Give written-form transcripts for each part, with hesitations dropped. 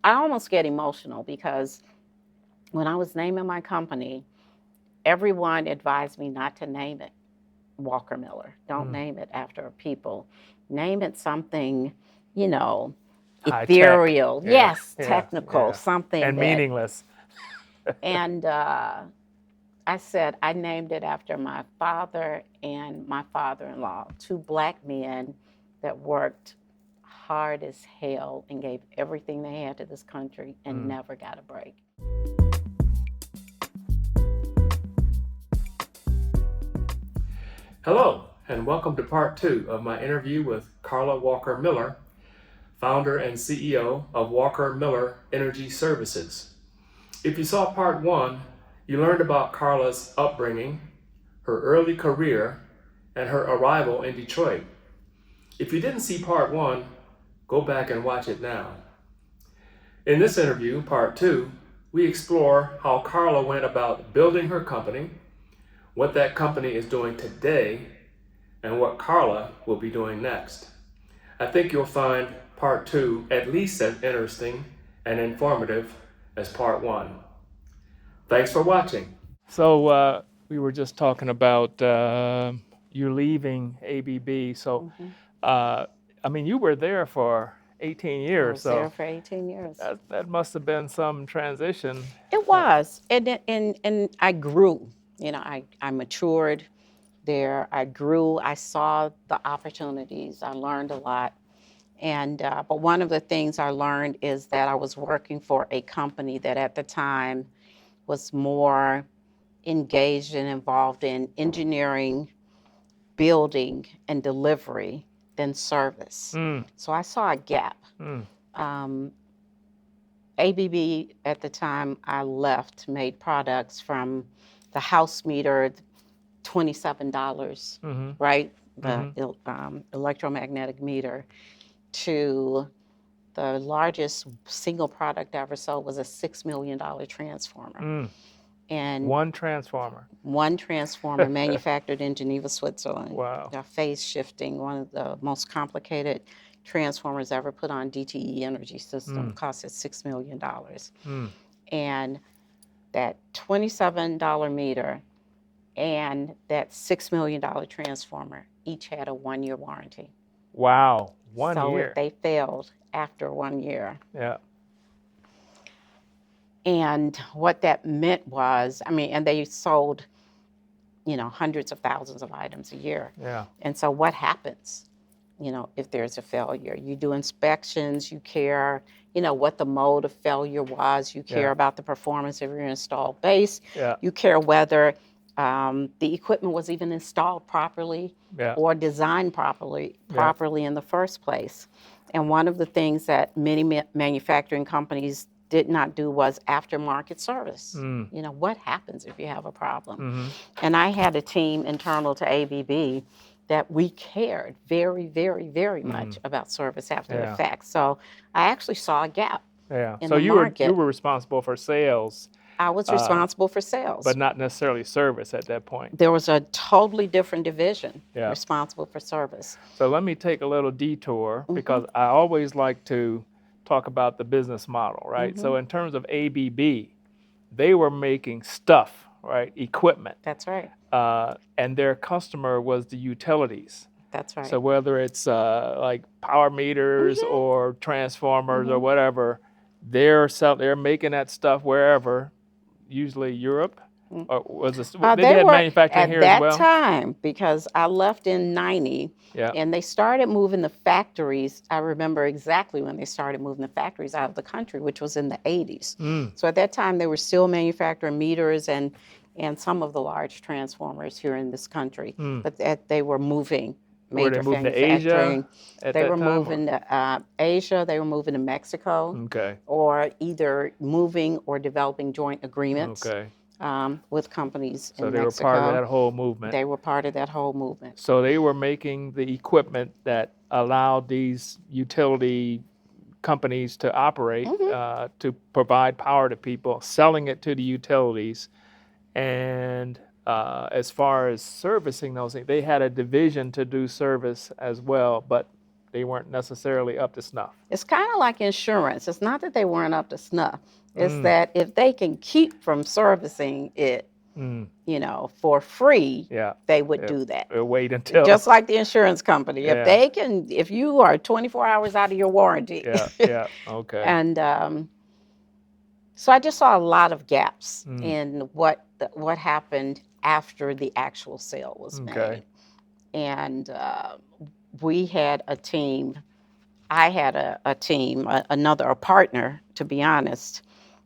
I almost get emotional because when I was naming my company, everyone advised me not to name it Walker Miller. Don't name it after people. Name it something, you know, High ethereal. tech. Yes, Yeah, technical, yeah. something And that. meaningless. And I said I named it after my father and my father-in-law, two black men that worked hard as hell and gave everything they had to this country and never got a break. Hello, and welcome to part 2 of my interview with Carla Walker Miller, founder and CEO of Walker Miller Energy Services. If you saw part 1, you learned about Carla's upbringing, her early career, and her arrival in Detroit. If you didn't see part 1, go back and watch it now. In this interview, part 2, we explore how Carla went about building her company, what that company is doing today, and what Carla will be doing next. I think you'll find part 2 at least as interesting and informative as part 1. Thanks for watching. So we were just talking about you leaving ABB. So, I mean, you were there for 18 I years. was So there for 18 years. that must have been some transition. It was, and I grew. I matured there. I grew. I saw the opportunities. I learned a lot. And but one of the things I learned is that I was working for a company that at the time was more engaged and involved in engineering, building, and delivery than service. So I saw a gap. ABB at the time I left made products from the house meter, $27, right? The electromagnetic meter, to the largest single product I ever sold was a $6 million transformer. And One transformer. one transformer manufactured in Geneva, Switzerland. Wow. Phase shifting, one of the most complicated transformers ever put on DTE energy system, costed $6 million. And that $27 meter and that $6 million transformer each had a 1-year warranty. Wow, 1 So year. if they failed after 1 year. Yeah. And what that meant was, and they sold, hundreds of thousands of items a year. Yeah. And so what happens, if there's a failure? You do inspections, you care, what the mode of failure was, you care about the performance of your installed base, you care whether the equipment was even installed properly or designed properly in the first place. And one of the things that many manufacturing companies did not do was aftermarket service. What happens if you have a problem? And I had a team internal to ABB that we cared very, very, very much about service after the fact. So I actually saw a gap in the market. You were responsible for sales. I was responsible for sales. But not necessarily service at that point. There was a totally different division responsible for service. So let me take a little detour because I always like to talk about the business model, right? So in terms of ABB, they were making stuff, right? Equipment. That's right. And their customer was the utilities. That's right. So whether it's like power meters or transformers or whatever, they're making that stuff wherever, usually Europe. Or was it, they had manufacturing here as well? At that time, because I left in 90, and they started moving the factories. I remember exactly when they started moving the factories out of the country, which was in the 80s. So at that time, they were still manufacturing meters and some of the large transformers here in this country. But they were moving major manufacturing. They were moving to Asia. They were moving to Mexico. Or either moving or developing joint agreements. With companies in Mexico. So they were part of that whole movement. They were part of that whole movement. So they were making the equipment that allowed these utility companies to operate, to provide power to people, selling it to the utilities. And as far as servicing those things, they had a division to do service as well, but they weren't necessarily up to snuff. It's kind of like insurance. It's not that they weren't up to snuff. It's that if they can keep from servicing it, for free, they would do that. Wait until. Just like the insurance company. If you are 24 hours out of your warranty. Okay. And so I just saw a lot of gaps in what happened after the actual sale was made. And we had a team. I had a team, a partner, to be honest,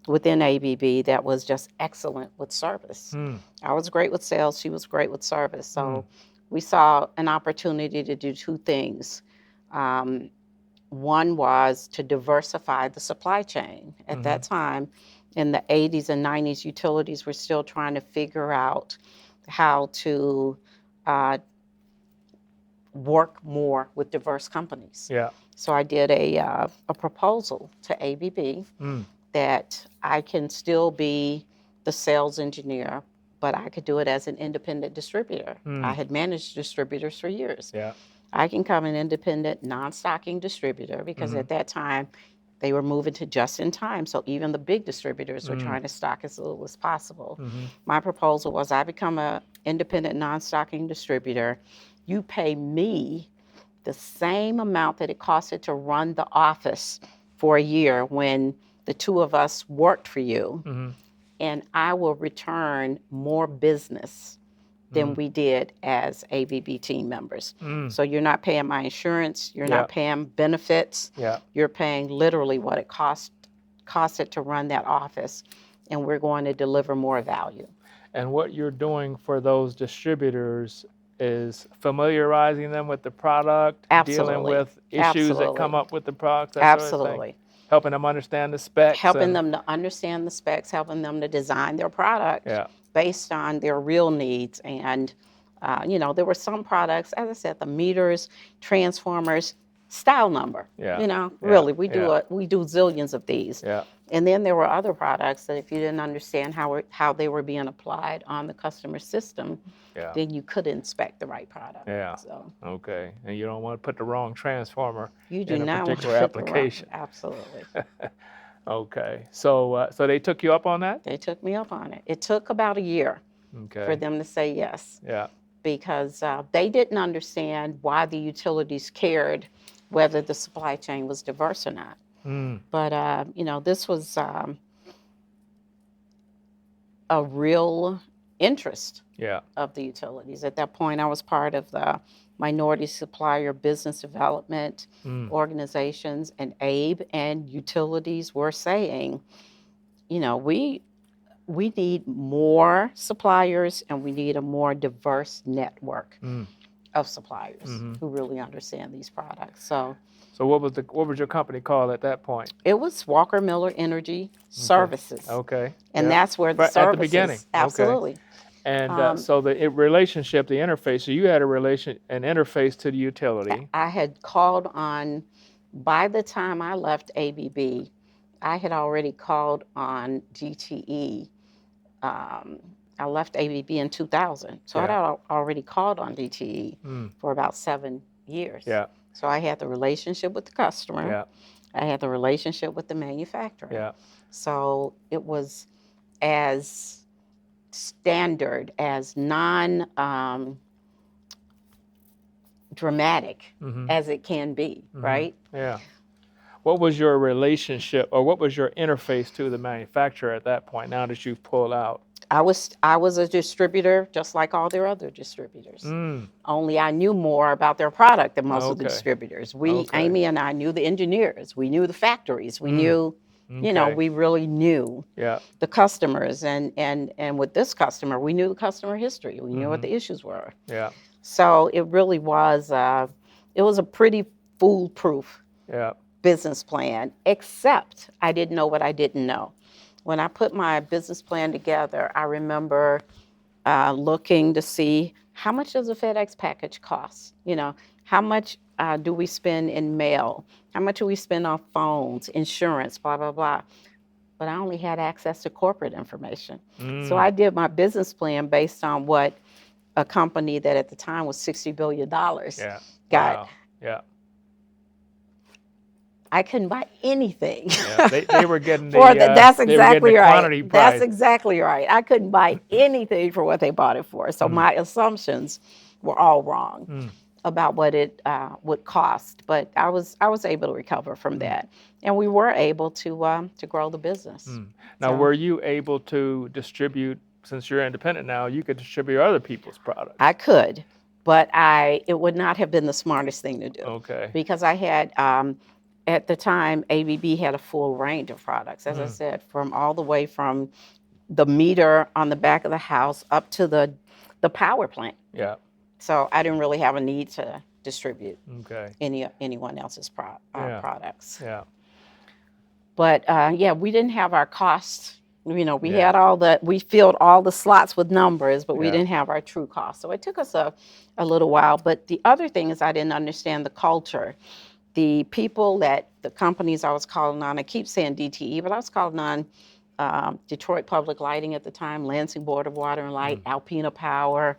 within ABB that was just excellent with service. I was great with sales. She was great with service. So we saw an opportunity to do two things. One was to diversify the supply chain. At that time, in the 80s and 90s, utilities were still trying to figure out how to work more with diverse companies. So I did a proposal to ABB that I can still be the sales engineer, but I could do it as an independent distributor. I had managed distributors for years. I can come an independent, non-stocking distributor because at that time they were moving to just-in-time. So even the big distributors were trying to stock as little as possible. My proposal was I become an independent, non-stocking distributor. You pay me the same amount that it costed to run the office for a year when the two of us worked for you, and I will return more business than we did as ABB team members. So you're not paying my insurance, you're not paying benefits, you're paying literally what it costed to run that office, and we're going to deliver more value. And what you're doing for those distributors is familiarizing them with the product, dealing with issues that come up with the product, that sort of thing. Helping them understand the specs. Helping them to understand the specs, helping them to design their product based on their real needs. And, there were some products, as I said, the meters, transformers, style number. Really, we do zillions of these. And then there were other products that if you didn't understand how they were being applied on the customer system, then you could inspect the right product. So. Okay. And you don't want to put the wrong transformer in a particular application. Absolutely. Okay. So they took you up on that? They took me up on it. It took about a year for them to say yes. Because they didn't understand why the utilities cared whether the supply chain was diverse or not. But, this was a real interest of the utilities. At that point, I was part of the Minority Supplier Business Development organizations, and ABE and utilities were saying, we need more suppliers and we need a more diverse network of suppliers who really understand these products. So what was your company called at that point? It was Walker Miller Energy Services. Okay. And that's where the services. At the beginning. Absolutely. Okay. And so the relationship, the interface, so you had an interface to the utility. I had called on, by the time I left ABB, I had already called on DTE. I left ABB in 2000. So I had already called on DTE for about 7 years. So I had the relationship with the customer. I had the relationship with the manufacturer. So it was as standard, as non-dramatic as it can be, right? What was your relationship, or what was your interface to the manufacturer at that point, now that you've pulled out? I was a distributor just like all their other distributors. Only I knew more about their product than most of the distributors. Amy and I knew the engineers. We knew the factories. We knew, we really knew the customers. And with this customer, we knew the customer history. We knew what the issues were. So it really was, it was a pretty foolproof business plan, except I didn't know what I didn't know. When I put my business plan together, I remember looking to see how much does a FedEx package cost? How much do we spend in mail? How much do we spend on phones, insurance, blah, blah, blah. But I only had access to corporate information. So I did my business plan based on what a company that at the time was $60 billion got. Wow. I couldn't buy anything. Yeah, they were getting that's exactly they were getting the right. quantity price. That's exactly right. I couldn't buy anything for what they bought it for. So my assumptions were all wrong about what it would cost. But I was able to recover from that, and we were able to grow the business. Now, were you able to distribute? Since you're independent now, you could distribute other people's products. I could, but it would not have been the smartest thing to do. Okay. Because I had, at the time, ABB had a full range of products, as I said, from all the way from the meter on the back of the house up to the power plant. Yeah. So I didn't really have a need to distribute anyone else's products. Yeah. But we didn't have our costs. We had we filled all the slots with numbers, but we didn't have our true cost. So it took us a little while. But the other thing is I didn't understand the culture. The people the companies I was calling on, I keep saying DTE, but I was calling on Detroit Public Lighting at the time, Lansing Board of Water and Light, Alpena Power,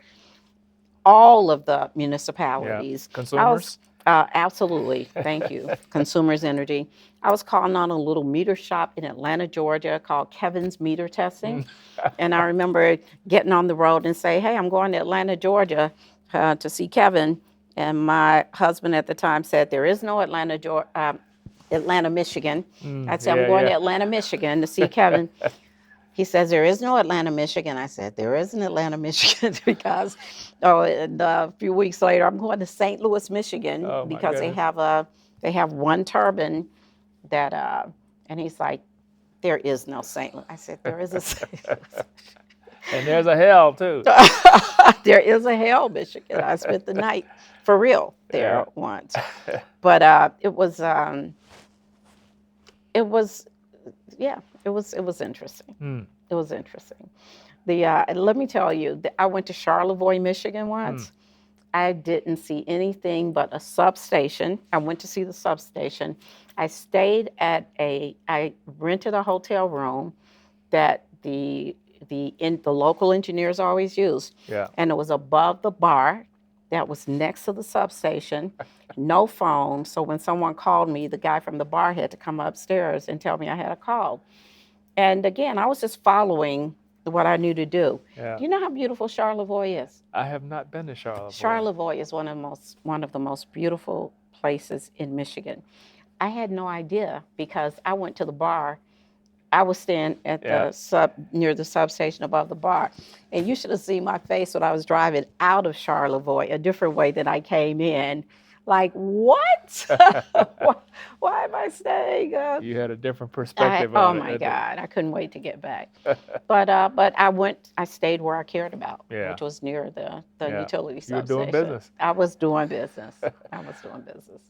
all of the municipalities. Yeah. Consumers? Absolutely. Thank you. Consumers Energy. I was calling on a little meter shop in Atlanta, Georgia called Kevin's Meter Testing. And I remember getting on the road and say, hey, I'm going to Atlanta, Georgia to see Kevin. And my husband at the time said, there is no Atlanta, Michigan. I said, I'm going to Atlanta, Michigan to see Kevin. He says, there is no Atlanta, Michigan. I said, there is an Atlanta, Michigan because, and a few weeks later, I'm going to St. Louis, Michigan because they have one turbine that, and he's like, there is no St. Louis. I said, there is a St. Louis. And there's a Hell, too. There is a Hell, Michigan. I spent the night for real there once. But it was interesting. It was interesting. Let me tell you, I went to Charlevoix, Michigan once. I didn't see anything but a substation. I went to see the substation. I stayed I rented a hotel room that the local engineers always used. Yeah. And it was above the bar that was next to the substation, no phone. So when someone called me, the guy from the bar had to come upstairs and tell me I had a call. And again, I was just following what I knew to do. Yeah. Do you know how beautiful Charlevoix is? I have not been to Charlevoix. Charlevoix is one of the most beautiful places in Michigan. I had no idea because I went to the bar. I was staying at near the substation above the bar. And you should have seen my face when I was driving out of Charlevoix, a different way than I came in. Like, what? Why am I staying? You had a different perspective on it. Oh, my God. I couldn't wait to get back. But I stayed where I cared about, which was near the utility substation. You were doing business. I was doing business.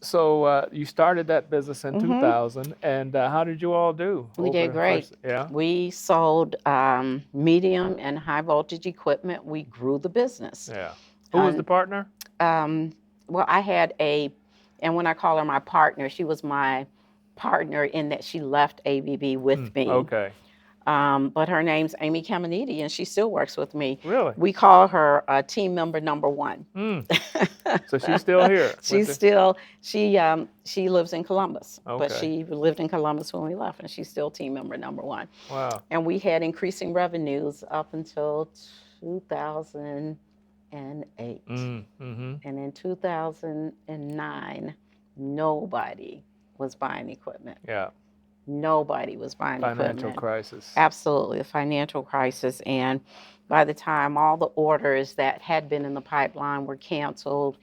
So you started that business in 2000, and how did you all do? We did great. We sold medium and high voltage equipment. We grew the business. Yeah. Who was the partner? Well, I had and when I call her my partner, she was my partner in that she left ABB with me. Okay. But her name's Amy Caminiti, and she still works with me. Really? We call her team member number one. So she's still here? She lives in Columbus. Okay. But she lived in Columbus when we left, and she's still team member number one. Wow. And we had increasing revenues up until 2008. And in 2009, nobody was buying equipment. Yeah. Nobody was buying equipment. Financial crisis. Absolutely, a financial crisis. And by the time all the orders that had been in the pipeline were canceled,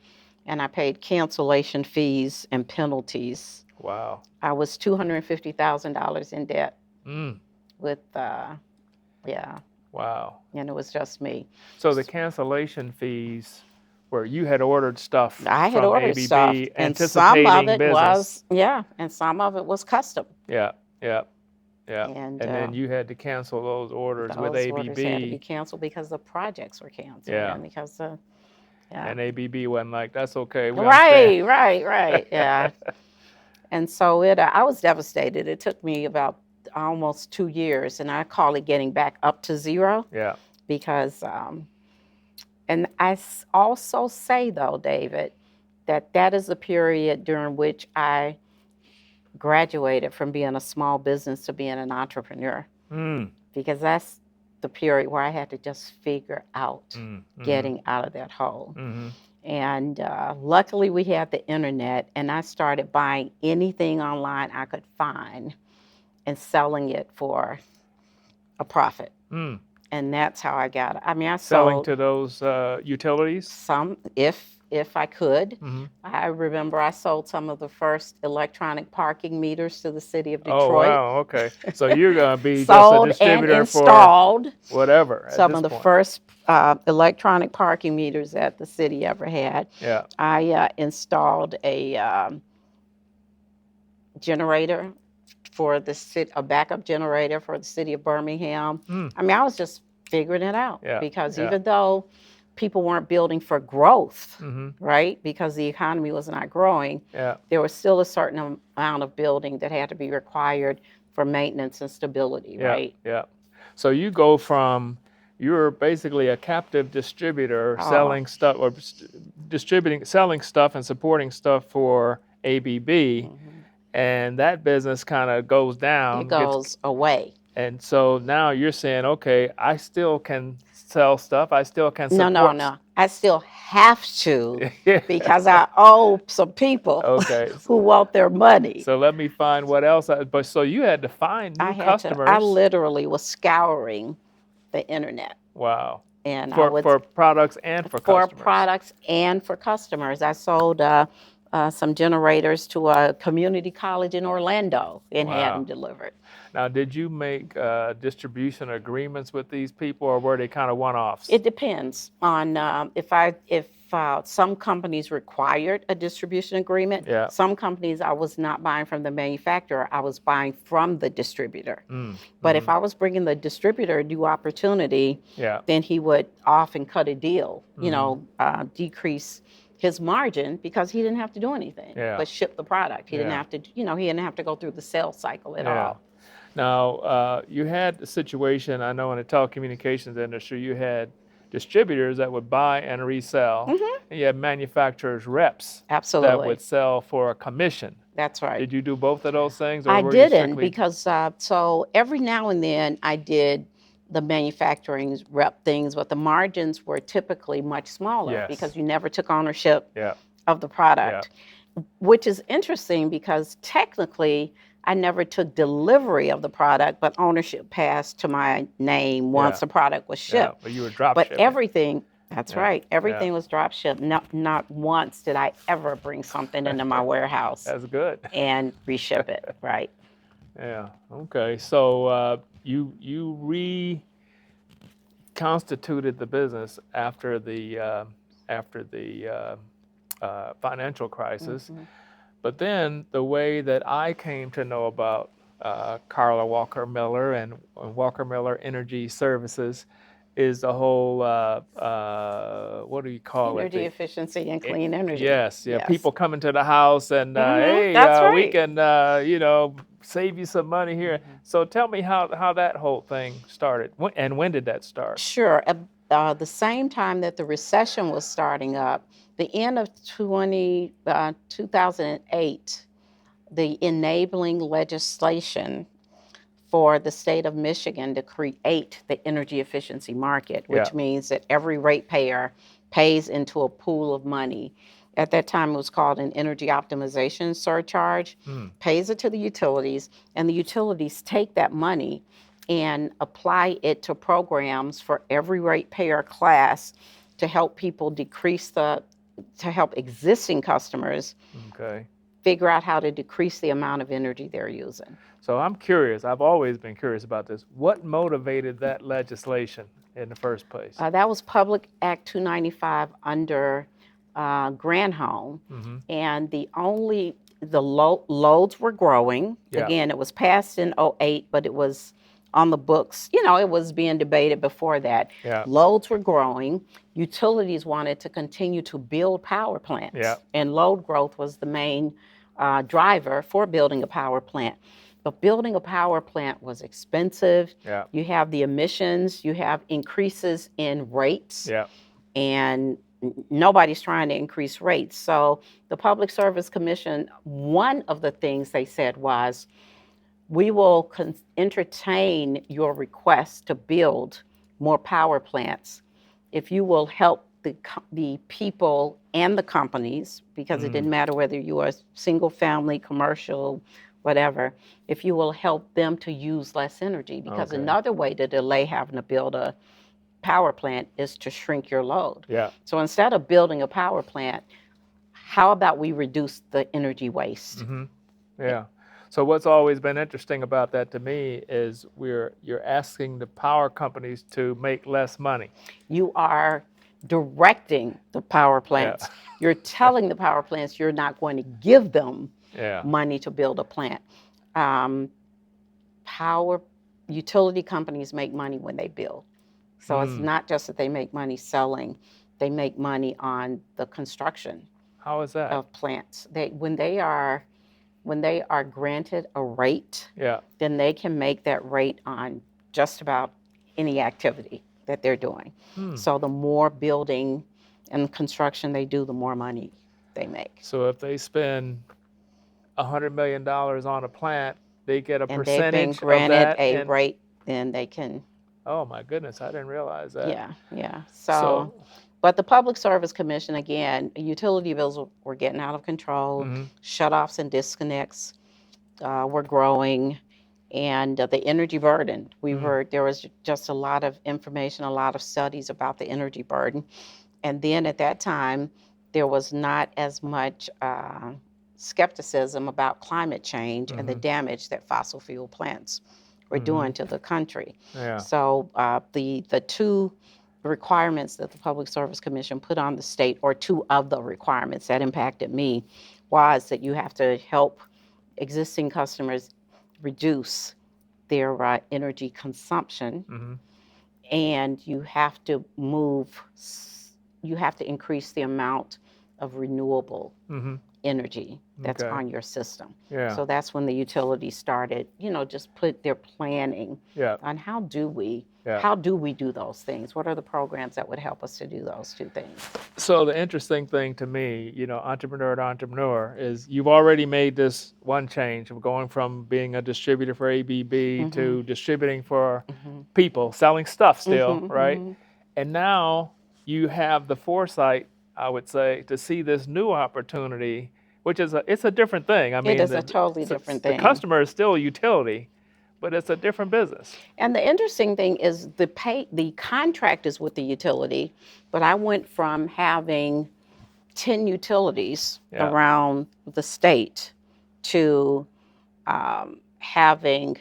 and I paid cancellation fees and penalties. Wow. I was $250,000 in debt with, Wow. And it was just me. So the cancellation fees where you had ordered stuff I had from ordered ABB, stuff, and some of it business. and some of it was custom. Yeah. And then you had to cancel those orders with ABB. Orders had to be canceled because the projects were canceled. Yeah. And because And ABB wasn't like, that's okay. Right. Yeah. And so I was devastated. It took me about almost 2 years, and I call it getting back up to zero. Yeah. Because, and I also say though, David, that is the period during which I graduated from being a small business to being an entrepreneur. Because that's the period where I had to just figure out getting out of that hole. And luckily we had the internet, and I started buying anything online I could find and selling it for a profit. And that's how I got it. I mean, I selling sold to those utilities? Some, if I could. I remember I sold some of the first electronic parking meters to the city of Detroit. Oh, wow, okay. So you're going to be sold just a distributor and installed for whatever at some this of the point. first electronic parking meters that the city ever had. Yeah. I installed a generator for the city, a backup generator for the city of Birmingham. I mean, I was just figuring it out because even though people weren't building for growth, right? Because the economy was not growing, there was still a certain amount of building that had to be required for maintenance and stability, right? Yeah. So you go from, you're basically a captive distributor selling stuff or selling stuff and supporting stuff for ABB. And that business kind of goes down. It goes away. And so now you're saying, okay, I still can sell stuff. I still can support. No. I still have to because I owe some people who want their money. So let me find what else. But so you had to find new customers. I literally was scouring the internet. Wow. And for products and for customers. For products and for customers. I sold some generators to a community college in Orlando and had them delivered. Now, did you make distribution agreements with these people, or were they kind of one-offs? It depends on if some companies required a distribution agreement. Some companies I was not buying from the manufacturer, I was buying from the distributor. But if I was bringing the distributor a new opportunity, then he would often cut a deal, decrease his margin because he didn't have to do anything but ship the product. He didn't have to, he didn't have to go through the sales cycle at all. Now, you had a situation, I know in the telecommunications industry, you had distributors that would buy and resell, and you had manufacturers, reps that would sell for a commission. That's right. Did you do both of those things? Or I didn't because, so every now and then I did the manufacturing rep things, but the margins were typically much smaller because you never took ownership of the product, which is interesting because technically I never took delivery of the product, but ownership passed to my name once the product was shipped. But you were drop shipping. But everything, that's right, everything was drop shipped. Not once did I ever bring something into my warehouse. That's good. And reship it, right. Yeah, okay. So you reconstituted the business after the financial crisis. But then the way that I came to know about Carla Walker Miller and Walker Miller Energy Services is the whole, what do you call Energy efficiency and clean energy. Yes. People coming to the house and, hey, we can, save you some money here. So tell me how that whole thing started. And when did that start? Sure. The same time that the recession was starting up, the end of 2008, the enabling legislation for the state of Michigan to create the energy efficiency market, which means that every ratepayer pays into a pool of money. At that time, it was called an energy optimization surcharge, pays it to the utilities, and the utilities take that money and apply it to programs for every ratepayer class to help people to help existing customers figure out how to decrease the amount of energy they're using. So I'm curious, I've always been curious about this. What motivated that legislation in the first place? That was Public Act 295 under Granholm. And the loads were growing. Again, it was passed in 2008, but it was on the books. It was being debated before that. Loads were growing. Utilities wanted to continue to build power plants. And load growth was the main driver for building a power plant. But building a power plant was expensive. You have the emissions, you have increases in rates. And nobody's trying to increase rates. So the Public Service Commission, one of the things they said was, we will entertain your request to build more power plants if you will help the people and the companies, because it didn't matter whether you are single family, commercial, whatever, if you will help them to use less energy. Because another way to delay having to build a power plant is to shrink your load. Yeah. So instead of building a power plant, how about we reduce the energy waste? Mm-hmm. Yeah. So what's always been interesting about that to me is you're asking the power companies to make less money. You are directing the power plants. Yeah. You're telling the power plants you're not going to give them Yeah. money to build a plant. Power utility companies make money when they build. So it's not just that they make money selling, they make money on the construction. How is that? Of plants. When they are granted a rate, yeah, then they can make that rate on just about any activity that they're doing. So the more building and construction they do, the more money they make. So if they spend $100 million on a plant, they get a and percentage they've been granted of that a rate, then they can. Oh my goodness, I didn't realize that. Yeah. So but the Public Service Commission, again, utility bills were getting out of control. Shutoffs and disconnects were growing. And the energy burden, there was just a lot of information, a lot of studies about the energy burden. And then at that time, there was not as much skepticism about climate change and the damage that fossil fuel plants were doing to the country. Yeah. So the two requirements that the Public Service Commission put on the state, or two of the requirements that impacted me, was that you have to help existing customers reduce their energy consumption, and you have to increase the amount of renewable energy that's on your system. Yeah. So that's when the utilities started, just put their planning on how do we do those things? What are the programs that would help us to do those two things? So the interesting thing to me, entrepreneur to entrepreneur, is you've already made this one change of going from being a distributor for ABB to distributing for people, selling stuff still, right? And now you have the foresight, I would say, to see this new opportunity, which is it's a different thing. I mean, it is a totally different thing. The customer is still a utility, but it's a different business. And the interesting thing is the contract is with the utility, but I went from having 10 utilities around the state to having,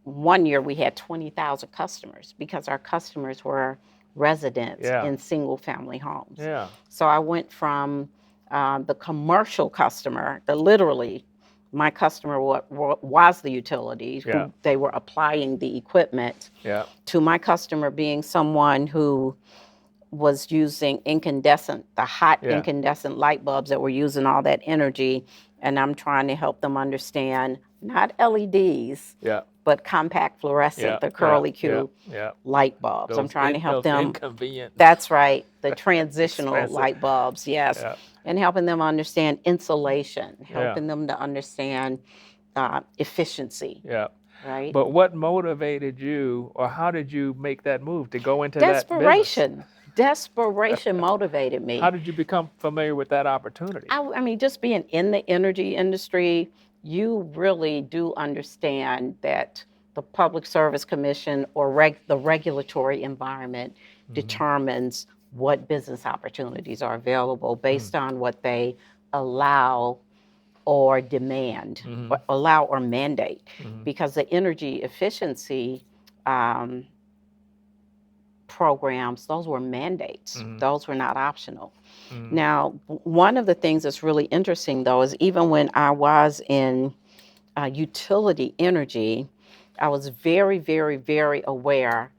one year we had 20,000 customers, because our customers were residents in single family homes. Yeah. So I went from the commercial customer, literally my customer was the utility, who they were applying the equipment, to my customer being someone who was using incandescent light bulbs that were using all that energy, and I'm trying to help them understand not LEDs, but compact fluorescent, the curly Q light bulbs. Those I'm trying to help them. Inconvenient. That's right, the transitional light bulbs, yes. Yeah. And helping them understand insulation, helping them to understand efficiency. Yeah. Right? But what motivated you, or how did you make that move to go into that business? Desperation motivated me. How did you become familiar with that opportunity? I mean, just being in the energy industry, you really do understand that the Public Service Commission or the regulatory environment determines what business opportunities are available based on what they allow or demand, or allow or mandate. Because the energy efficiency programs, those were mandates. Those were not optional. Now, one of the things that's really interesting, though, is even when I was in utility energy, I was very, very, very aware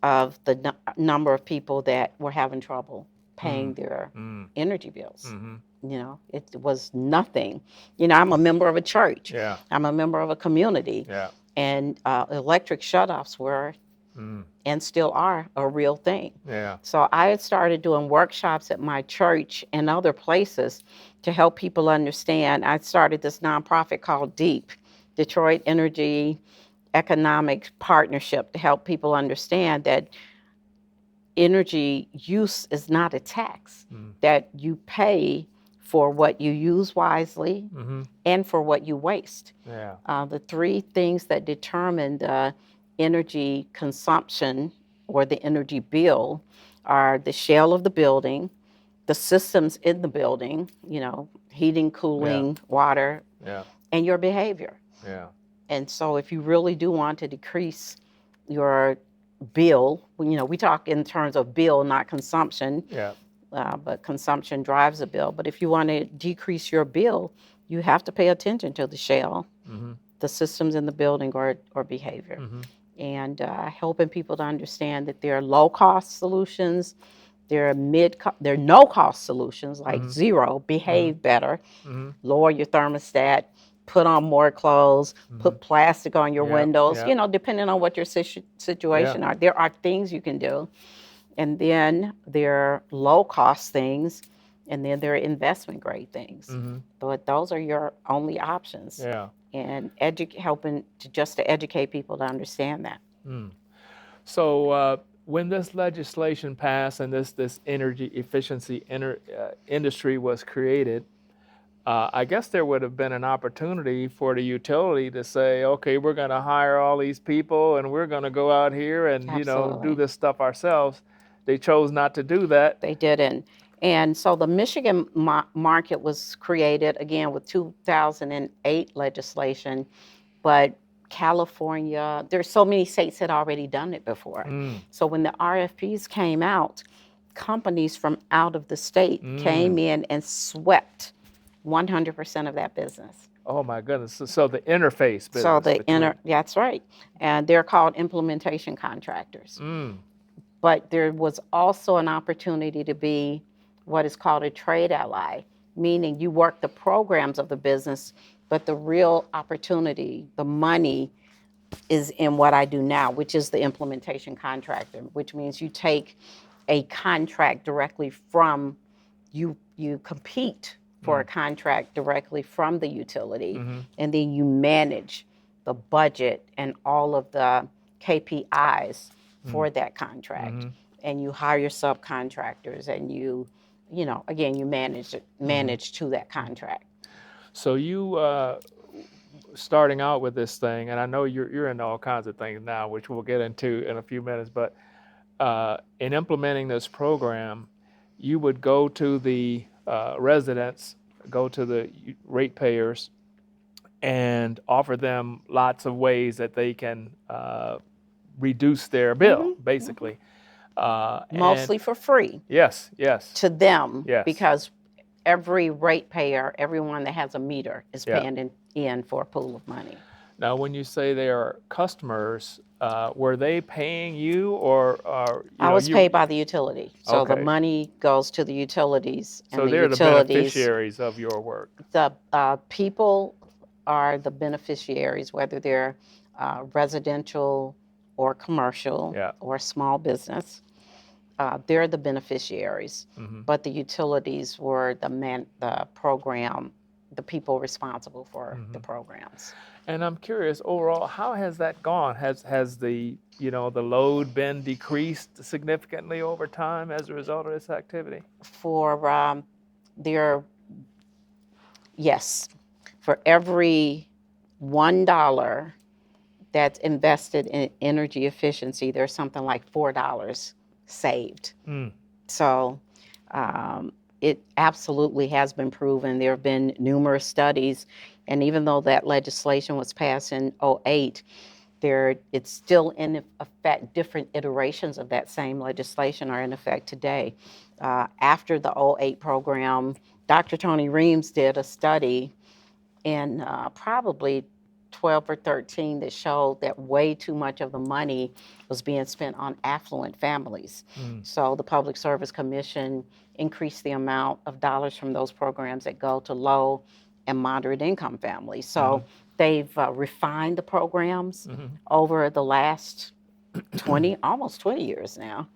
of the number of people that were having trouble paying their energy bills. It was nothing. I'm a member of a church. I'm a member of a community. And electric shutoffs were and still are a real thing. Yeah. So I had started doing workshops at my church and other places to help people understand. I started this nonprofit called DEEP, Detroit Energy Economic Partnership, to help people understand that energy use is not a tax, that you pay for what you use wisely and for what you waste. Yeah. The three things that determine the energy consumption or the energy bill are the shell of the building, the systems in the building, heating, cooling, water, and your behavior. Yeah. And so if you really do want to decrease your bill, we talk in terms of bill, not consumption. Yeah. But consumption drives a bill. But if you want to decrease your bill, you have to pay attention to the shell, the systems in the building, or behavior. And helping people to understand that there are low-cost solutions, there are no-cost solutions like zero, behave better, lower your thermostat, put on more clothes, put plastic on your windows, depending on what your situation are. There are things you can do. And then there are low-cost things, and then there are investment-grade things. But those are your only options. Yeah. And helping to educate people to understand that. So when this legislation passed and this energy efficiency industry was created, I guess there would have been an opportunity for the utility to say, okay, we're going to hire all these people and we're going to go out here and do this stuff ourselves. They chose not to do that. They didn't. And so the Michigan market was created, again, with 2008 legislation, but California, there's so many states that had already done it before. So when the RFPs came out, companies from out of the state came in and swept 100% of that business. Oh my goodness. So the interface business. That's right. And they're called implementation contractors. But there was also an opportunity to be what is called a trade ally, meaning you work the programs of the business, but the real opportunity, the money, is in what I do now, which is the implementation contractor, which means you take a contract directly from, you compete for a contract directly from the utility, and then you manage the budget and all of the KPIs for that contract. And you hire your subcontractors, and you manage to that contract. So you starting out with this thing, and I know you're into all kinds of things now, which we'll get into in a few minutes, but in implementing this program, you would go to the residents, go to the ratepayers, and offer them lots of ways that they can reduce their bill, basically. Mostly for free. Yes. To them, because every ratepayer, everyone that has a meter, is paying in for a pool of money. Now, when you say they are customers, were they paying you, or I was paid by the utility, so the money goes to the utilities. And so they're the beneficiaries of your work. The people are the beneficiaries, whether they're residential or commercial or small business. They're the beneficiaries, but the utilities were the program, the people responsible for the programs. And I'm curious, overall, how has that gone? Has the the load been decreased significantly over time as a result of this activity? Yes, for every $1 that's invested in energy efficiency, there's something like $4 saved. So it absolutely has been proven. There have been numerous studies, and even though that legislation was passed in 2008, it's still in effect. Different iterations of that same legislation are in effect today. After the 2008 program, Dr. Tony Reams did a study in probably 12 or 13 that showed that way too much of the money was being spent on affluent families. So the Public Service Commission increased the amount of dollars from those programs that go to low and moderate income families. So they've refined the programs over the last almost 20 years now.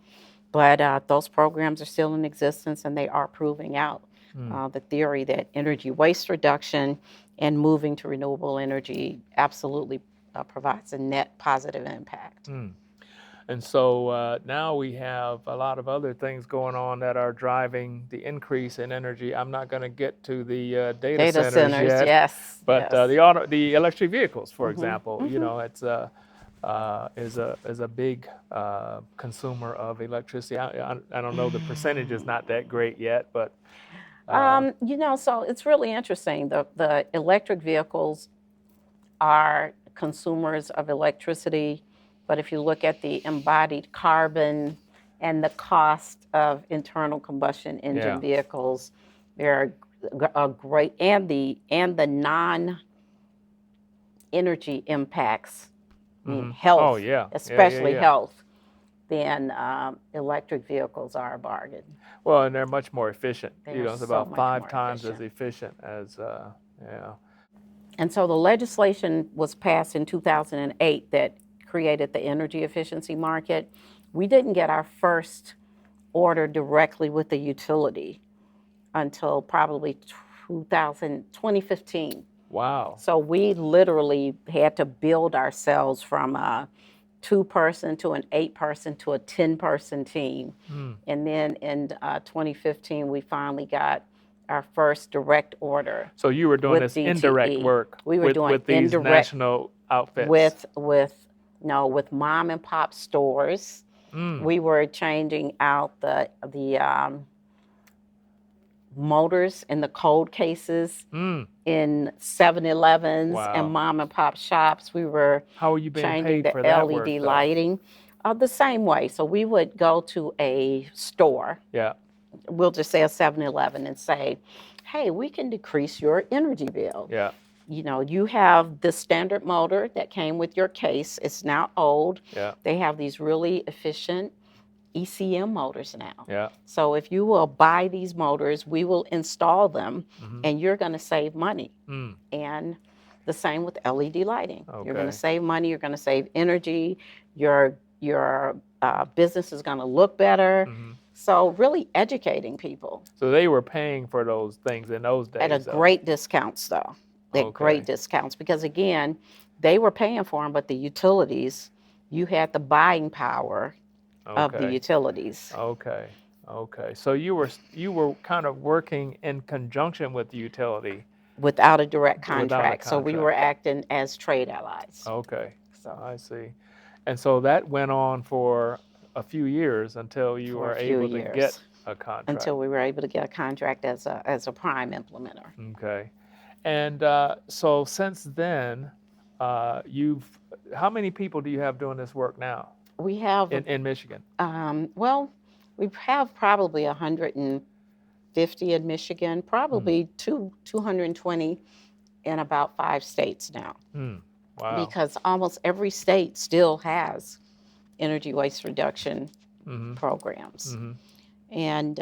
But those programs are still in existence, and they are proving out the theory that energy waste reduction and moving to renewable energy absolutely provides a net positive impact. And so now we have a lot of other things going on that are driving the increase in energy. I'm not going to get to the data centers yet, yes, but yes. the electric vehicles, for example, you know, it's is a big consumer of electricity. I don't know, the percentage is not that great yet, but you know, so it's really interesting. The electric vehicles are consumers of electricity, but if you look at the embodied carbon and the cost of internal combustion engine vehicles, they're a great, and the non-energy impacts, I mean, health, especially health, then electric vehicles are a bargain. Well, and they're much more efficient. You know, it's about 5 times as efficient as, And so the legislation was passed in 2008 that created the energy efficiency market. We didn't get our first order directly with the utility until probably 2015. Wow. So we literally had to build ourselves from a 2-person to an 8-person to a 10-person team. And then in 2015, we finally got our first direct order. So you were doing this DTE. Indirect work we were doing with these national outfits? With mom and pop stores. We were changing out the motors in the cold cases in 7-Elevens and mom and pop shops. We were How are you being changing paid the for that LED work, lighting the same way. So we would go to a store. Yeah. We'll just say a 7-Eleven and say, hey, we can decrease your energy bill. Yeah. You know, you have the standard motor that came with your case. It's now old. Yeah. They have these really efficient ECM motors now. Yeah. So if you will buy these motors, we will install them, and you're going to save money. And the same with LED lighting. Okay. You're going to save money. You're going to save energy. Your business is going to look better. So really educating people. So they were paying for those things in those days. At great discounts, though. At great discounts. Because, again, they were paying for them, but the utilities, you had the buying power of the utilities. Okay. So you were kind of working in conjunction with the utility. Without a direct contract. So we were acting as trade allies. Okay. So I see. And so that went on for a few years until you were able to get a contract. Until we were able to get a contract as a prime implementer. Okay. And so since then, how many people do you have doing this work now? We have in Michigan. Well, we have probably 150 in Michigan, probably 220 in about 5 states now. Wow. Because almost every state still has energy waste reduction programs. And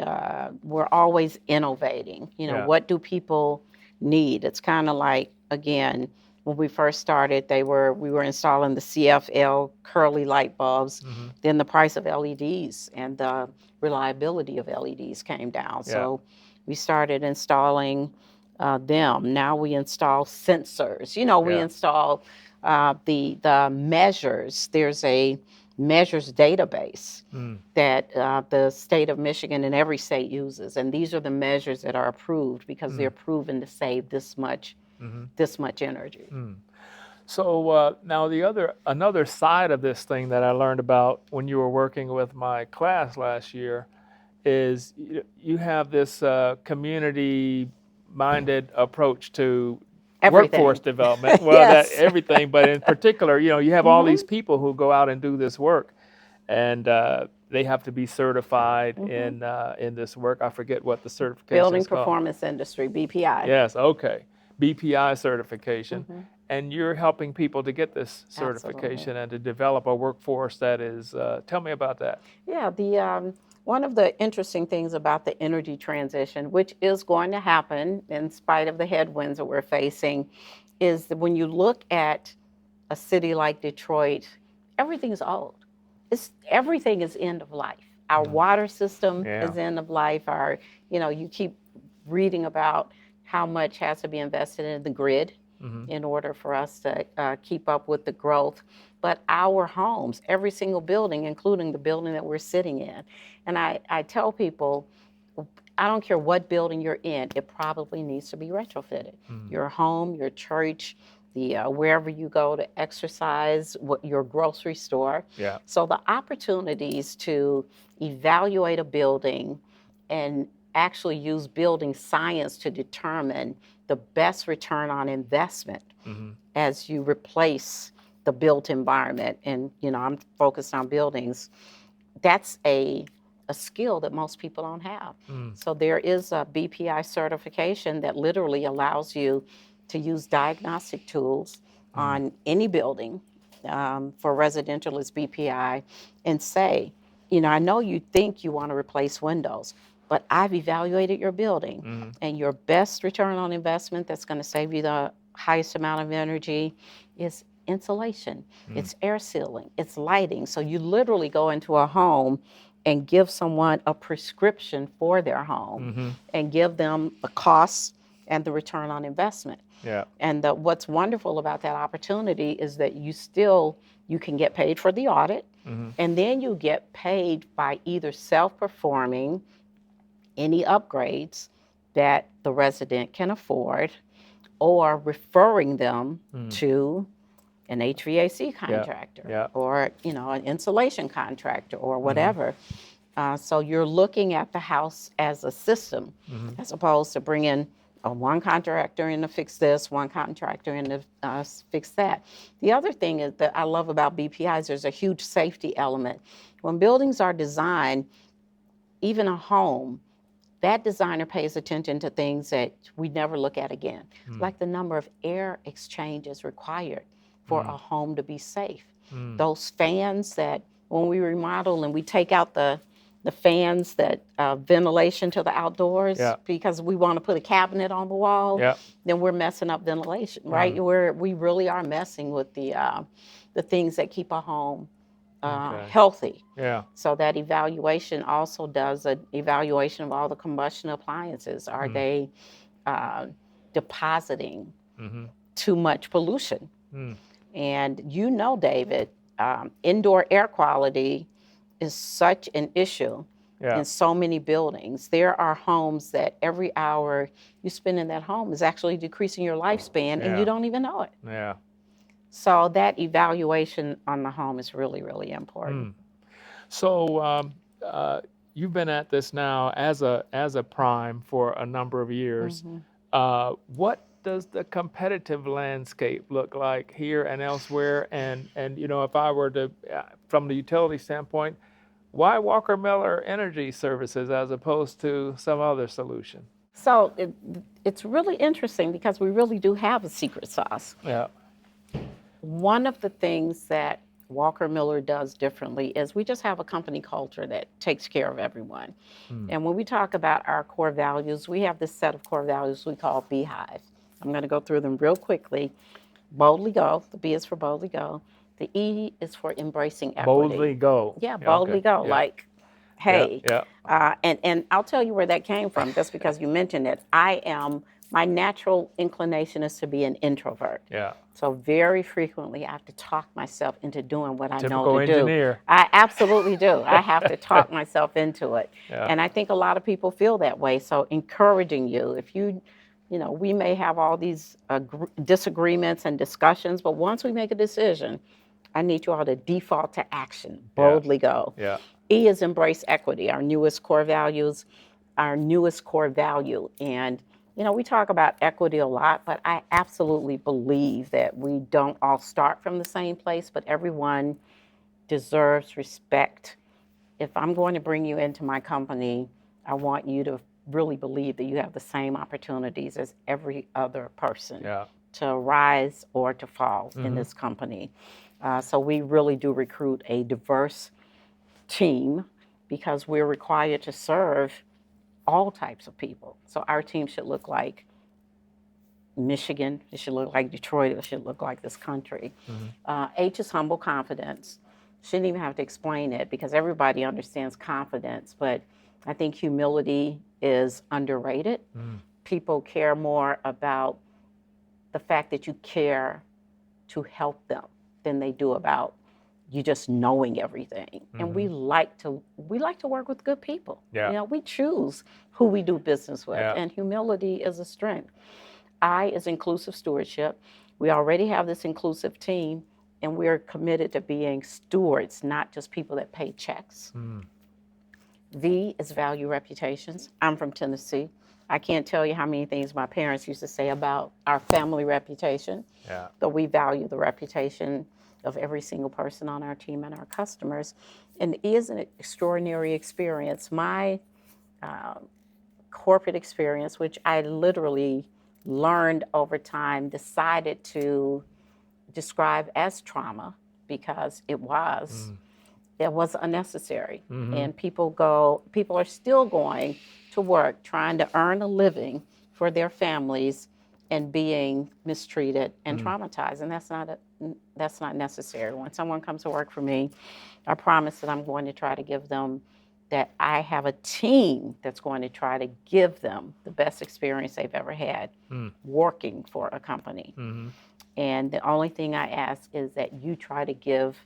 we're always innovating. You know, what do people need? It's kind of like, again, when we first started, we were installing the CFL curly light bulbs. Then the price of LEDs and the reliability of LEDs came down. So we started installing them. Now we install sensors. You know, we install the measures. There's a measures database that the state of Michigan and every state uses. And these are the measures that are approved because they're proven to save this much energy. So now another side of this thing that I learned about when you were working with my class last year is you have this community-minded approach to workforce development. Well, everything, but in particular, you have all these people who go out and do this work, and they have to be certified in this work. I forget what the certification Building is called. Performance Industry, BPI. Yes, okay. BPI certification. And you're helping people to get this certification and to develop a workforce that is, tell me about that. Yeah, one of the interesting things about the energy transition, which is going to happen in spite of the headwinds that we're facing, is that when you look at a city like Detroit, everything's old. everything is end of life. Our water system is end of life. You keep reading about how much has to be invested in the grid in order for us to keep up with the growth. But our homes, every single building, including the building that we're sitting in. And I tell people, I don't care what building you're in, it probably needs to be retrofitted. Your home, your church, wherever you go to exercise, your grocery store. Yeah. So the opportunities to evaluate a building and actually use building science to determine the best return on investment as you replace the built environment. And I'm focused on buildings. That's a skill that most people don't have. So there is a BPI certification that literally allows you to use diagnostic tools on any building. For residential, it's BPI, and say, I know you think you want to replace windows, but I've evaluated your building, and your best return on investment that's going to save you the highest amount of energy is insulation, it's air sealing, it's lighting. So you literally go into a home and give someone a prescription for their home and give them the cost and the return on investment. Yeah. And what's wonderful about that opportunity is that you can get paid for the audit, and then you get paid by either self-performing any upgrades that the resident can afford or referring them to an HVAC contractor or an insulation contractor or whatever. So you're looking at the house as a system as opposed to bringing one contractor in to fix this, one contractor in to fix that. The other thing is that I love about BPI is there's a huge safety element. When buildings are designed, even a home, that designer pays attention to things that we never look at again, like the number of air exchanges required for a home to be safe. Those fans that when we remodel and we take out the fans that ventilation to the outdoors because we want to put a cabinet on the wall, then we're messing up ventilation, right? We really are messing with the things that keep a home healthy. Yeah. So that evaluation also does an evaluation of all the combustion appliances. Are they depositing too much pollution? And David, indoor air quality is such an issue in so many buildings. There are homes that every hour you spend in that home is actually decreasing your lifespan and you don't even know it. Yeah. So that evaluation on the home is really, really important. So you've been at this now as a prime for a number of years. What does the competitive landscape look like here and elsewhere? And if I were to, from the utility standpoint, why Walker Miller Energy Services as opposed to some other solution? So it's really interesting because we really do have a secret sauce. Yeah. One of the things that Walker Miller does differently is we just have a company culture that takes care of everyone. And when we talk about our core values, we have this set of core values we call Beehive. I'm going to go through them real quickly. Boldly go. The B is for boldly go. The E is for embracing equity. Boldly go. Yeah, boldly go. Yeah. Like, hey. Yeah. And I'll tell you where that came from, just because you mentioned it. My natural inclination is to be an introvert. Yeah. So very frequently I have to talk myself into doing what I know to do. Typical engineer. I absolutely do. I have to talk myself into it. Yeah. And I think a lot of people feel that way. So encouraging you, if we may have all these disagreements and discussions, but once we make a decision, I need you all to default to action, boldly go. Yeah. E is embrace equity, our newest core value. And, we talk about equity a lot, but I absolutely believe that we don't all start from the same place, but everyone deserves respect. If I'm going to bring you into my company, I want you to really believe that you have the same opportunities as every other person to rise or to fall in this company. So we really do recruit a diverse team because we're required to serve all types of people. So our team should look like Michigan, it should look like Detroit, it should look like this country. H is humble confidence. shouldn't even have to explain it because everybody understands confidence, but I think humility is underrated. People care more about the fact that you care to help them than they do about you just knowing everything. And we like to work with good people. We choose who we do business with, and humility is a strength. I is inclusive stewardship. We already have this inclusive team, and we're committed to being stewards, not just people that pay checks. V is value reputations. I'm from Tennessee. I can't tell you how many things my parents used to say about our family reputation. But we value the reputation of every single person on our team and our customers. And it is an extraordinary experience. My corporate experience, which I literally learned over time, decided to describe as trauma because it was unnecessary. And people are still going to work trying to earn a living for their families and being mistreated and traumatized, and that's not necessary. When someone comes to work for me, I promise that I'm going to try to give them that I have a team that's going to try to give them the best experience they've ever had working for a company. And the only thing I ask is that you try to give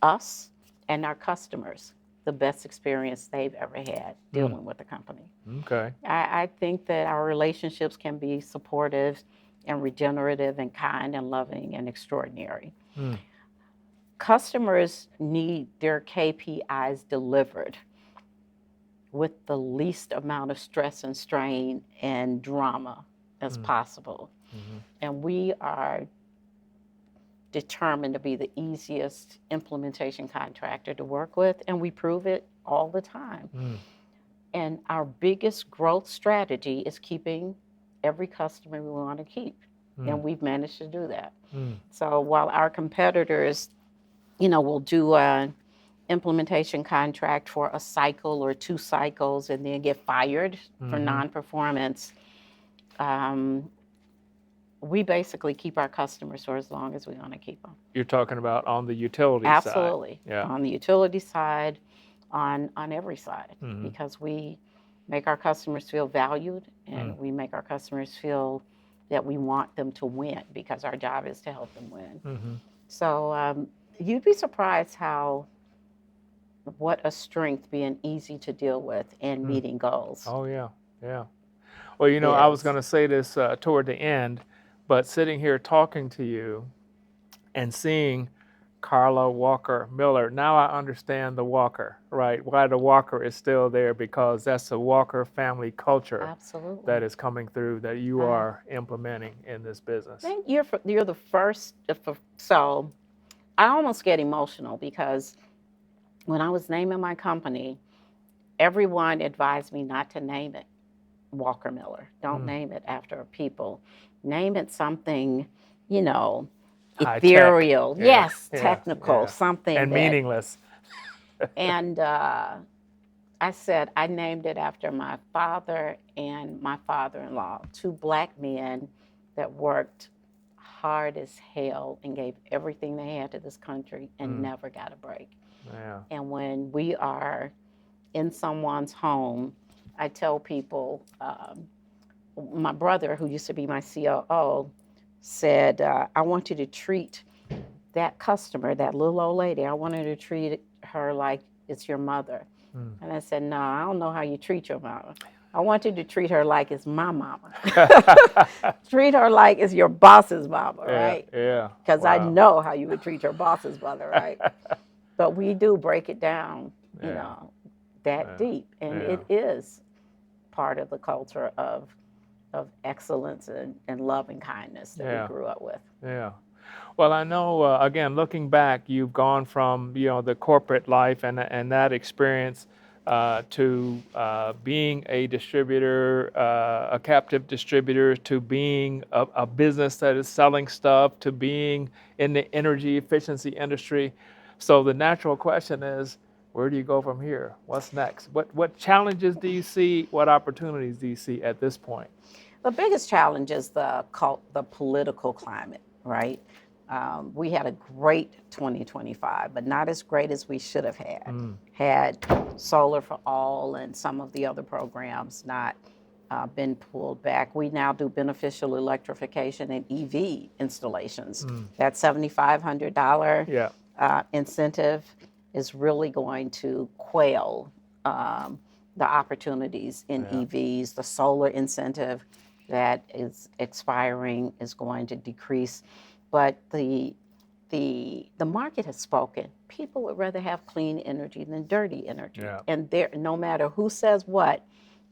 us and our customers the best experience they've ever had dealing with the company. Okay. I think that our relationships can be supportive and regenerative and kind and loving and extraordinary. Customers need their KPIs delivered with the least amount of stress and strain and drama as possible. And we are determined to be the easiest implementation contractor to work with, and we prove it all the time. And our biggest growth strategy is keeping every customer we want to keep, and we've managed to do that. So while our competitors, will do an implementation contract for a cycle or 2 cycles and then get fired for non-performance, we basically keep our customers for as long as we want to keep them. You're talking about on the utility side. Absolutely. On the utility side, on every side, because we make our customers feel valued, and we make our customers feel that we want them to win because our job is to help them win. So you'd be surprised what a strength being easy to deal with and meeting goals. Oh, yeah. Well, I was going to say this toward the end, but sitting here talking to you and seeing Carla Walker Miller, now I understand the Walker, right? Why the Walker is still there, because that's the Walker family culture. Absolutely. That is coming through, that you are implementing in this business. I think you're the first. So I almost get emotional because when I was naming my company, everyone advised me not to name it Walker Miller. Don't name it after people. Name it something, ethereal. Technical, something. And meaningless. And I said I named it after my father and my father-in-law, 2 Black men that worked hard as hell and gave everything they had to this country and never got a break. And when we are in someone's home, I tell people, my brother, who used to be my COO, said, I want you to treat that customer, that little old lady, I want you to treat her like it's your mother. And I said, no, I don't know how you treat your mama. I want you to treat her like it's my mama. Treat her like it's your boss's mama, right? Because I know how you would treat your boss's mother, right? But we do break it down, that deep. And it is part of the culture of excellence and love and kindness that we grew up with. Well, I know, again, looking back, you've gone from, the corporate life and that experience to being a distributor, a captive distributor, to being a business that is selling stuff, to being in the energy efficiency industry. So the natural question is, where do you go from here? What's next? What challenges do you see? What opportunities do you see at this point? The biggest challenge is the political climate, right? We had a great 2025, but not as great as we should have had. Had Solar for All and some of the other programs not been pulled back. We now do beneficial electrification and EV installations. That $7,500 incentive is really going to quail the opportunities in EVs. The solar incentive that is expiring is going to decrease. But the market has spoken. People would rather have clean energy than dirty energy. And there, no matter who says what,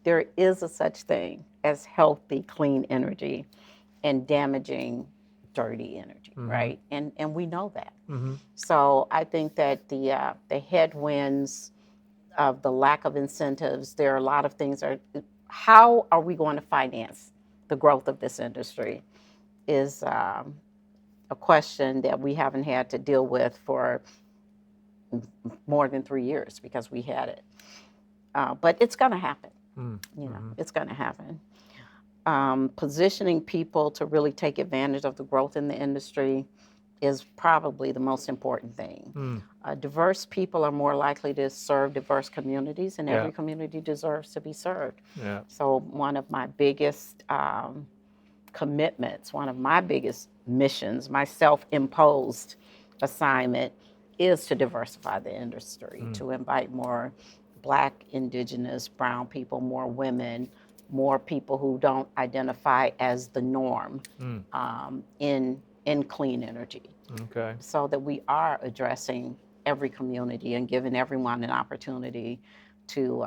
there is a such thing as healthy, clean energy and damaging dirty energy, right? And we know that. So I think that the headwinds of the lack of incentives, there are a lot of things. How are we going to finance the growth of this industry is a question that we haven't had to deal with for more than 3 years because we had it. But it's going to happen. It's going to happen. Positioning people to really take advantage of the growth in the industry is probably the most important thing. Diverse people are more likely to serve diverse communities, and every community deserves to be served. So one of my biggest commitments, one of my biggest missions, my self-imposed assignment is to diversify the industry, to invite more Black, Indigenous, brown people, more women, more people who don't identify as the norm in clean energy. So that we are addressing every community and giving everyone an opportunity to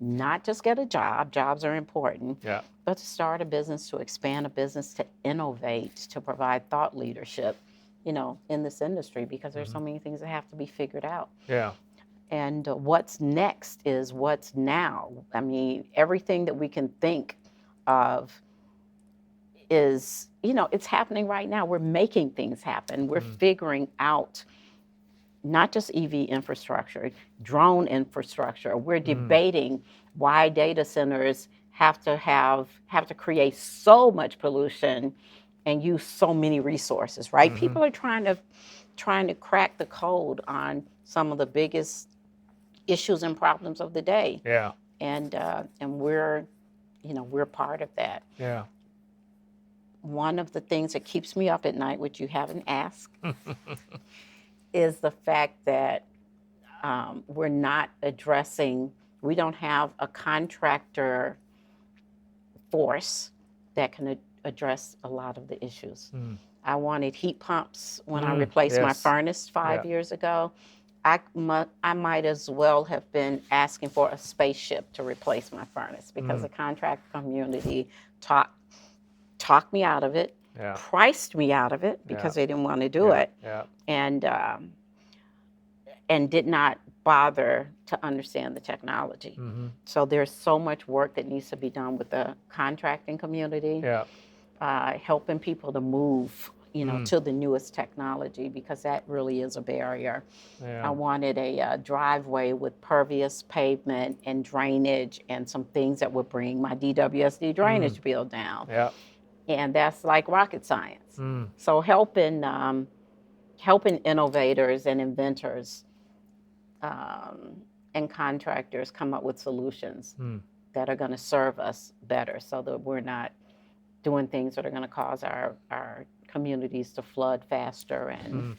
not just get a job, jobs are important, but to start a business, to expand a business, to innovate, to provide thought leadership, in this industry, because there's so many things that have to be figured out. And what's next is what's now. I mean, everything that we can think of is, it's happening right now. We're making things happen. We're figuring out not just EV infrastructure, drone infrastructure. We're debating why data centers have to create so much pollution and use so many resources, right? People are trying to crack the code on some of the biggest issues and problems of the day. And we're part of that. One of the things that keeps me up at night, which you haven't asked, is the fact that we're not addressing, we don't have a contractor force that can address a lot of the issues. I wanted heat pumps when I replaced my furnace 5 years ago. I might as well have been asking for a spaceship to replace my furnace because the contract community talked me out of it, priced me out of it because they didn't want to do it, and did not bother to understand the technology. So there's so much work that needs to be done with the contracting community, helping people to move to the newest technology, because that really is a barrier. I wanted a driveway with pervious pavement and drainage and some things that would bring my DWSD drainage bill down. And that's like rocket science. So helping innovators and inventors and contractors come up with solutions that are going to serve us better, so that we're not doing things that are going to cause our communities to flood faster. And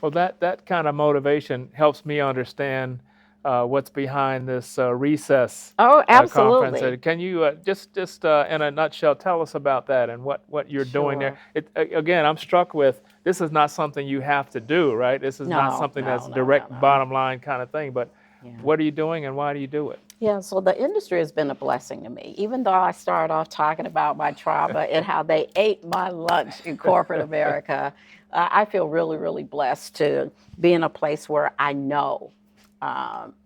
well, that kind of motivation helps me understand what's behind this recess conference. Can you just in a nutshell tell us about that and what you're doing there? Again, I'm struck with, this is not something you have to do, right? This is not something that's direct bottom line kind of thing, but what are you doing and why do you do it? Yeah, so the industry has been a blessing to me. Even though I started off talking about my trauma and how they ate my lunch in corporate America, I feel really, really blessed to be in a place where I know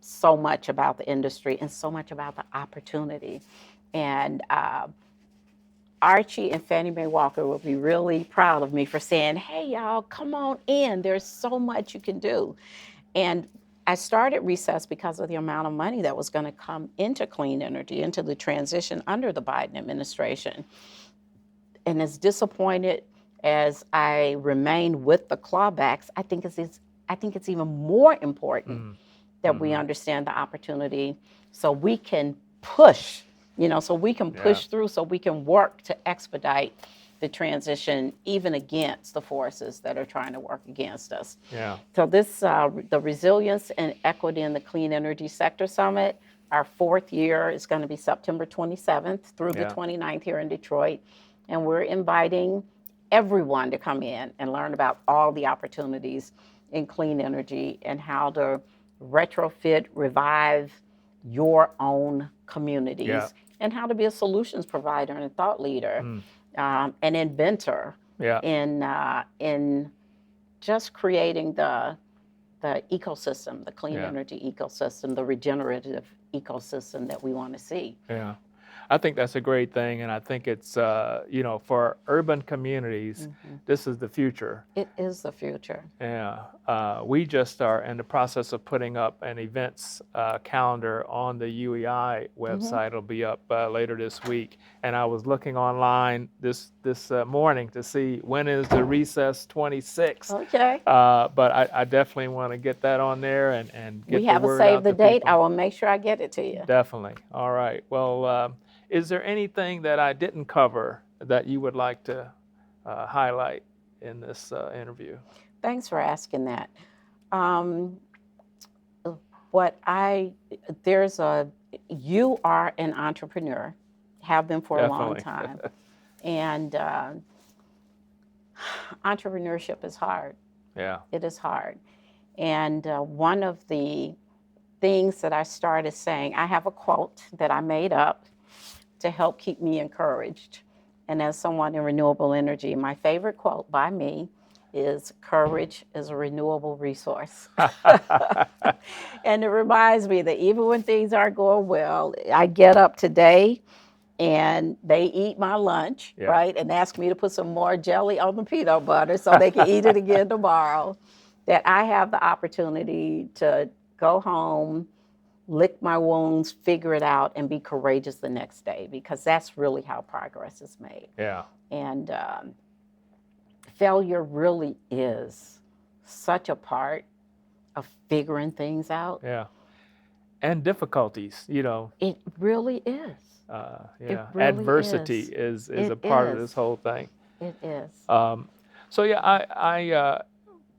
so much about the industry and so much about the opportunity. And Archie and Fannie Mae Walker will be really proud of me for saying, hey, y'all, come on in. There's so much you can do. And I started Recess because of the amount of money that was going to come into clean energy, into the transition under the Biden administration. And as disappointed as I remain with the clawbacks, I think it's even more important that we understand the opportunity so we can push, so we can push through, so we can work to expedite the transition even against the forces that are trying to work against us. Yeah. So the Resilience and Equity in the Clean Energy Sector Summit, our 4th year is going to be September 27th through the 29th here in Detroit. And we're inviting everyone to come in and learn about all the opportunities in clean energy and how to retrofit, revive your own communities, and how to be a solutions provider and a thought leader, an inventor in just creating the ecosystem, the clean energy ecosystem, the regenerative ecosystem that we want to see. Yeah. I think that's a great thing, and I think it's, for urban communities, this is the future. It is the future. Yeah. We just are in the process of putting up an events calendar on the UEI website. It'll be up later this week. And I was looking online this morning to see when is the Recess 26. Okay. But I definitely want to get that on there and get we the have word a save out the to date. people. I will make sure I get it to you. Definitely. All right. Well, is there anything that I didn't cover that you would like to highlight in this interview? Thanks for asking that. You are an entrepreneur, have been for a long time, and entrepreneurship is hard. Yeah. It is hard. And one of the things that I started saying, I have a quote that I made up to help keep me encouraged. And as someone in renewable energy, my favorite quote by me is, "Courage is a renewable resource." And it reminds me that even when things aren't going well, I get up today and they eat my lunch, right? And ask me to put some more jelly on the peanut butter so they can eat it again tomorrow. That I have the opportunity to go home, lick my wounds, figure it out, and be courageous the next day, because that's really how progress is made. Yeah. And failure really is such a part of figuring things out. Yeah. And difficulties, It really is. It really adversity is a part of this whole thing. It is. I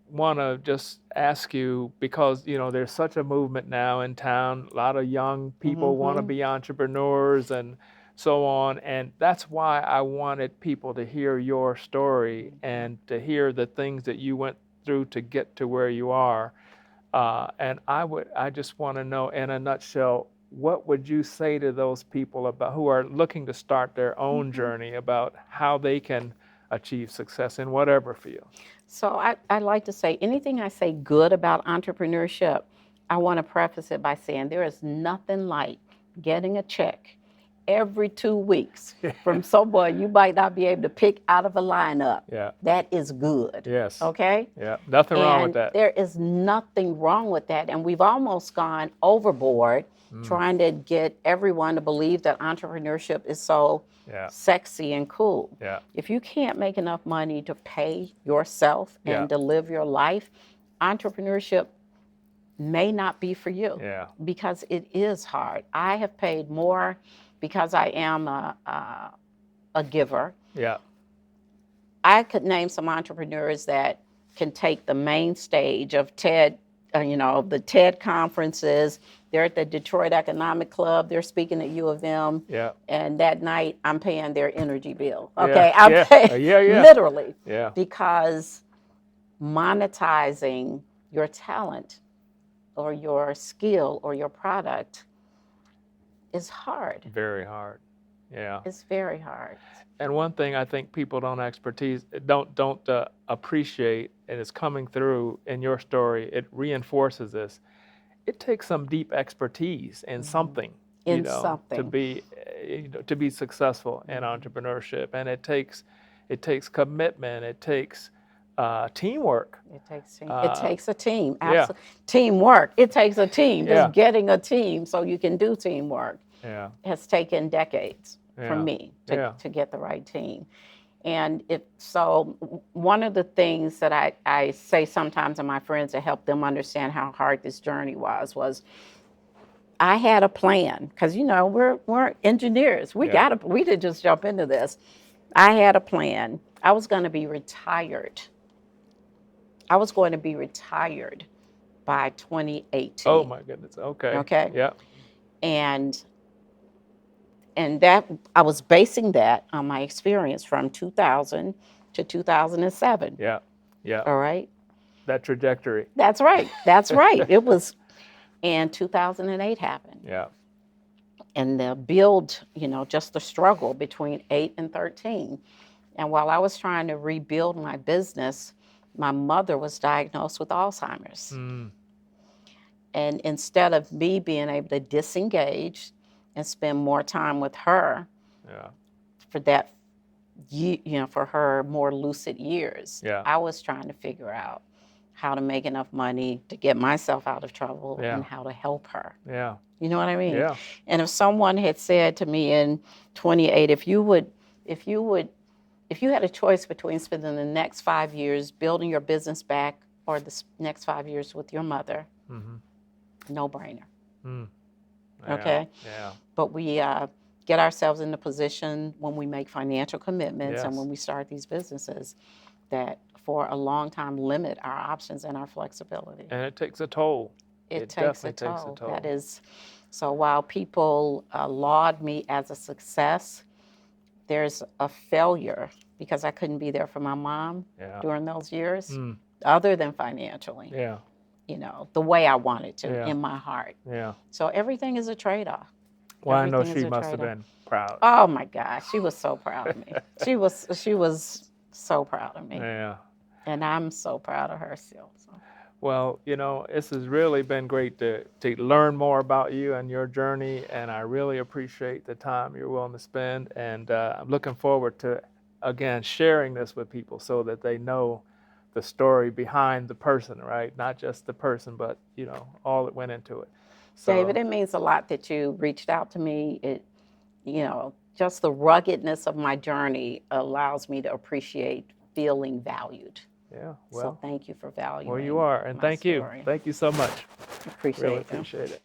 want to just ask you, because there's such a movement now in town. A lot of young people want to be entrepreneurs and so on, and that's why I wanted people to hear your story and to hear the things that you went through to get to where you are. And I just want to know, in a nutshell, what would you say to those people who are looking to start their own journey about how they can achieve success in whatever field? So I like to say, anything I say good about entrepreneurship, I want to preface it by saying there is nothing like getting a check every 2 weeks from someone you might not be able to pick out of a lineup. Yeah. That is good. Yes. Okay? Yeah. Nothing wrong with that. There is nothing wrong with that. And we've almost gone overboard trying to get everyone to believe that entrepreneurship is so sexy and cool. Yeah. If you can't make enough money to pay yourself and to live your life, entrepreneurship may not be for you. Yeah. Because it is hard. I have paid more because I am a giver. Yeah. I could name some entrepreneurs that can take the main stage of TED, the TED conferences. They're at the Detroit Economic Club. They're speaking at U of M. Yeah. And that night, I'm paying their energy bill. Yeah. Okay, I'm paying literally. Yeah. Because monetizing your talent or your skill or your product is hard. Very hard. Yeah. It's very hard. And one thing I think people don't appreciate, and it's coming through in your story, it reinforces this. It takes some deep expertise in something, to be successful in entrepreneurship, and it takes commitment. It takes teamwork. It takes a team. Absolutely. Teamwork. It takes a team. Just getting a team so you can do teamwork has taken decades for me to get the right team. And so one of the things that I say sometimes to my friends to help them understand how hard this journey was I had a plan, because we're engineers. We didn't just jump into this. I had a plan. I was going to be retired. I was going to be retired by 2018. Oh my goodness. Okay. Okay. Yeah. And that I was basing that on my experience from 2000 to 2007. Yeah. Yeah. All right. That trajectory. That's right. That's right. It was, and 2008 happened. Yeah. And the build, just the struggle between 8 and 13. And while I was trying to rebuild my business, my mother was diagnosed with Alzheimer's. And instead of me being able to disengage and spend more time with her for that, for her more lucid years, I was trying to figure out how to make enough money to get myself out of trouble and how to help her. Yeah. You know what I mean? Yeah. And if someone had said to me in 28, if you had a choice between spending the next 5 years building your business back or the next 5 years with your mother, no brainer. Okay? Yeah. But we get ourselves in the position when we make financial commitments and when we start these businesses that for a long time limit our options and our flexibility. And it takes a toll. It takes a toll. That is, so while people laud me as a success, there's a failure because I couldn't be there for my mom during those years, other than financially. Yeah. The way I wanted to in my heart. Yeah. So everything is a trade-off. Well, I know she must have been proud. Oh my gosh, she was so proud of me. She was so proud of me. Yeah. And I'm so proud of her still. So. Well, this has really been great to learn more about you and your journey, and I really appreciate the time you're willing to spend, and I'm looking forward to, again, sharing this with people so that they know the story behind the person, right? Not just the person, but, all that went into it. So, David, it means a lot that you reached out to me. It, just the ruggedness of my journey allows me to appreciate feeling valued. Yeah, well, so thank you for valuing. Well, you are, and thank you. Thank you so much. Appreciate really it. Appreciate it.